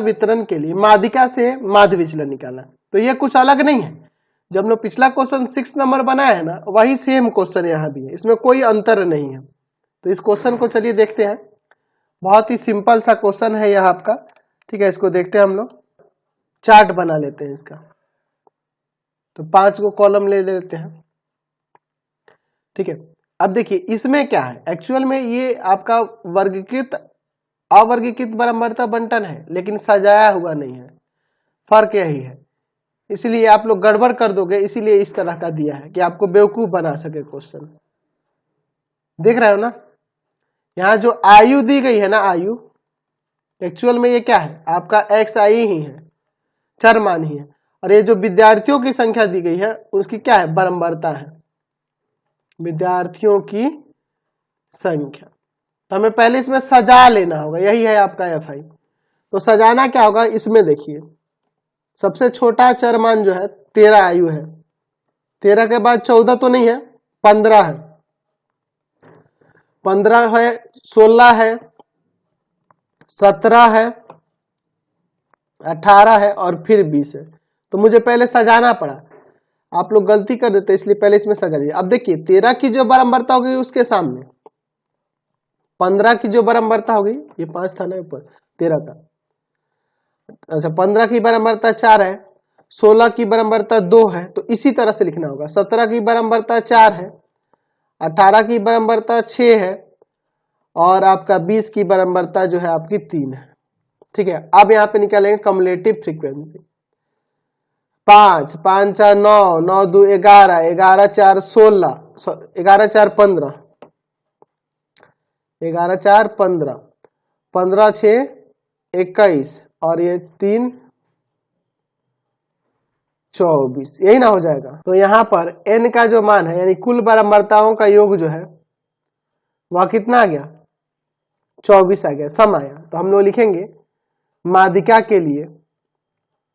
वितरण के लिए माध्यिका से माध्य विचलन निकालना। तो ये कुछ अलग नहीं है, जब हमने पिछला क्वेश्चन 6 नंबर बनाया है ना, वही सेम क्वेश्चन यहाँ भी है, इसमें कोई अंतर नहीं है। तो इस क्वेश्चन को चलिए देखते हैं, बहुत ही सिंपल सा क्वेश्चन है यह आपका। ठीक है, इसको देखते हैं हम लोग, चार्ट बना लेते हैं इसका। तो 5 को कॉलम ले लेते हैं। ठीक है, अब देखिए इसमें क्या है, एक्चुअल में ये आपका वर्गीकृत अवर्गीकृत बराबरता बंटन है, लेकिन सजाया हुआ नहीं है, फर्क यही है। इसलिए आप लोग गड़बड़ कर दोगे, इसीलिए इस तरह का दिया है कि आपको बेवकूफ बना सके क्वेश्चन। देख रहे हो ना, यहाँ जो आयु दी गई है ना, आयु एक्चुअल में ये क्या है, आपका एक्स आई ही है, चर मान ही है। और ये जो विद्यार्थियों की संख्या दी गई है उसकी क्या है, बराबरता है, विद्यार्थियों की संख्या। तो हमें पहले इसमें सजा लेना होगा, यही है आपका एफ आई। तो सजाना क्या होगा, इसमें देखिए सबसे छोटा चर मान जो है 13 आयु है, 13 के बाद 14 तो नहीं है, 15 है, 15 है, 16 है, 17 है, 18 है और फिर 20 है। तो मुझे पहले सजाना पड़ा, आप लोग गलती कर देते इसलिए पहले इसमें सजा लिया। अब देखिए 13 की जो बराबरता होगी उसके सामने 15 की जो बराबरता होगी, ये 5 था ना ऊपर 13 का, अच्छा 15 की बराबरता 4 है, 16 की बराबरता 2 है, तो इसी तरह से लिखना होगा। 17 की बराबरता 4 है, 18 की बराबरता 6 है और आपका 20 की बराबरता जो है आपकी 3 है। ठीक है, अब यहाँ पे निकालेंगे कम्युलेटिव फ्रीक्वेंसी। 5 5 4 9, 9 2 11, 11 4 16, 11 4 15, 11 4 15, 15 6 21 और ये 3 24, यही ना हो जाएगा। तो यहाँ पर n का जो मान है यानी कुल बराबरताओं का योग जो है वह कितना आ गया, 24 आ गया, सम आया। तो हम लोग लिखेंगे माध्यिका के लिए,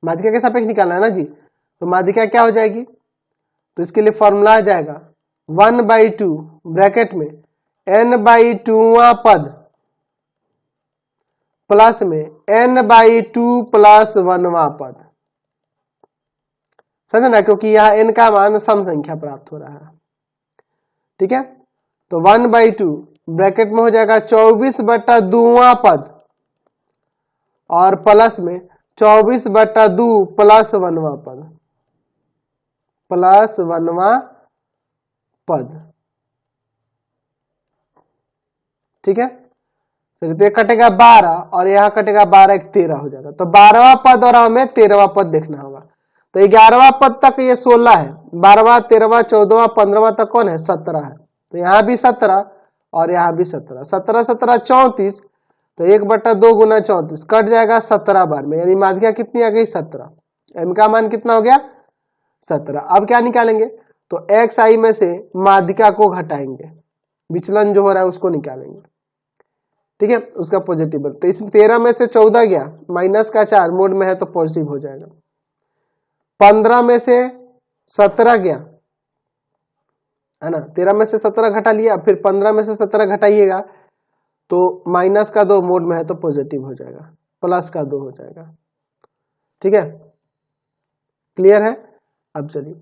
माध्यिका के सापेक्ष निकालना है ना जी, तो माध्यिका क्या हो जाएगी, तो इसके लिए फॉर्मूला आ जाएगा 1/2 ब्रैकेट में n/2वां पद प्लस में n/2 प्लस 1वां पद, समझे ना, क्योंकि यह n का मान सम संख्या प्राप्त हो रहा है। ठीक है, तो 1/2 ब्रैकेट में हो जाएगा 24/2वां पद और प्लस में 24/2 प्लस 1वां पद, प्लस 1वां पद। ठीक है, तो कटेगा 12 और यहाँ कटेगा 12 एक 13 हो जाएगा। तो 12वां पद और हमें 13वां पद देखना होगा। तो 11वां पद तक ये 16 है, 12वां 13वां 14वां 15वां तक कौन है, 17 है। तो यहाँ भी 17 और यहाँ भी 17, 17 17 34, तो 1/2 गुना 34 कट जाएगा 17 बार में, यानी माध्यिका कितनी आ गई, 17। m का मान कितना हो गया, 17। अब क्या निकालेंगे, तो एक्स आई में से माध्यिका को घटाएंगे, विचलन जो हो रहा है उसको निकालेंगे। ठीक है, उसका पॉजिटिव, तो इस 13 में से 14 गया, माइनस का 4 मोड में है तो पॉजिटिव हो जाएगा। 15 में से 17 गया है ना, 13 में से 17 घटा लिया, फिर 15 में से 17 घटाइएगा तो माइनस का 2 मोड में है तो पॉजिटिव हो जाएगा, प्लस का 2 हो जाएगा। ठीक है, क्लियर है। अब चलिए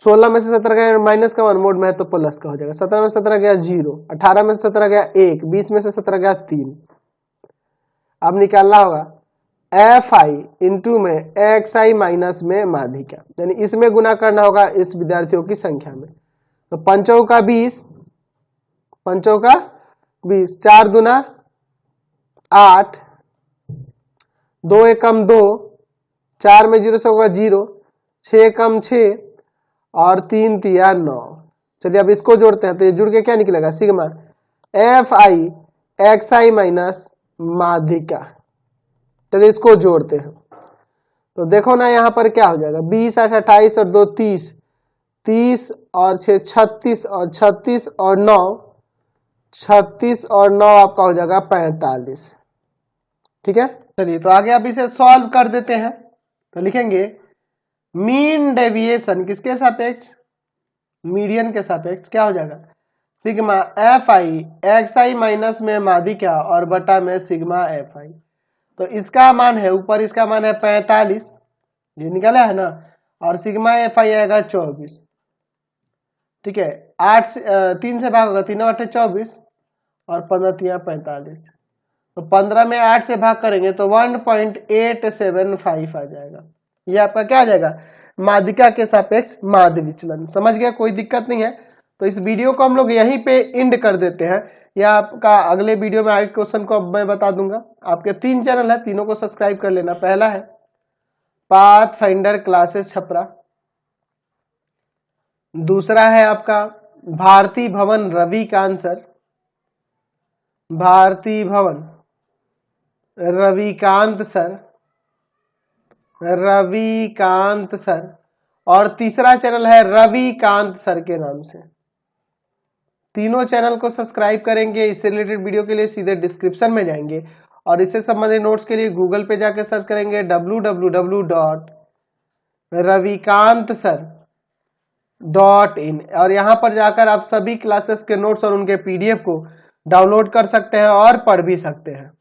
16 में से 17 गया माइनस का 1 मोड में है तो प्लस का हो जाएगा। 17 में से 17 गया 0, 18 में से 17 गया 1, 20 में से 17 गया 3। अब निकालना होगा एफ आई इंटू में एक्स आई माइनस में माध्यिका, यानी इसमें गुना करना होगा इस विद्यार्थियों की संख्या में। तो 5 का 20, 5 का 20, 4 दूना 8, 2 एकम 2, 4 में 0 से होगा 0, 6 कम 6 और 3 तिया 9। चलिए अब इसको जोड़ते हैं, तो ये जुड़ के क्या निकलेगा, sigma F I x I minus माध्यिका। चलिए इसको जोड़ते हैं, तो देखो ना यहाँ पर क्या हो जाएगा, 20 8 28 और 2 30, 30 और 6 36 और 36 और 9, 36 और 9 आपका हो जाएगा 45। ठीक है, चलिए तो आगे आप इसे सॉल्व कर देते हैं। तो लिखेंगे मीन डेविएशन किसके सापेक्ष, मीडियन के सापेक्ष, क्या हो जाएगा, sigma F I x I minus में माध्यिका और बटा में सिग्मा एफ आई। तो इसका मान है ऊपर, इसका मान है 45, ये निकला है ना, और सिग्मा एफ आई आएगा 24। ठीक है, 3 से भाग होगा, 3 बटे 24 और 15 45। तो 15 में 8 से भाग करेंगे तो 1.875 आ जाएगा। ये आपका क्या आ जाएगा, माध्यिका के सापेक्ष माध्य विचलन। समझ गया, कोई दिक्कत नहीं है। तो इस वीडियो को हम लोग यहीं पे एंड कर देते हैं, या आपका अगले वीडियो में आगे क्वेश्चन को मैं बता दूंगा। आपके 3 चैनल है, तीनों को सब्सक्राइब कर लेना। पहला है पाथ फाइंडर क्लासेस छपरा, दूसरा है आपका भारती भवन रविकांत सर, भारती भवन रविकांत सर, रविकांत सर, और तीसरा चैनल है रविकांत सर के नाम से। तीनों चैनल को सब्सक्राइब करेंगे। इससे रिलेटेड वीडियो के लिए सीधे डिस्क्रिप्शन में जाएंगे और इससे संबंधित नोट्स के लिए गूगल पे जाकर सर्च करेंगे www.ravikantsir.in, और यहां पर जाकर आप सभी क्लासेस के नोट्स और उनके पीडीएफ को डाउनलोड कर सकते हैं और पढ़ भी सकते हैं।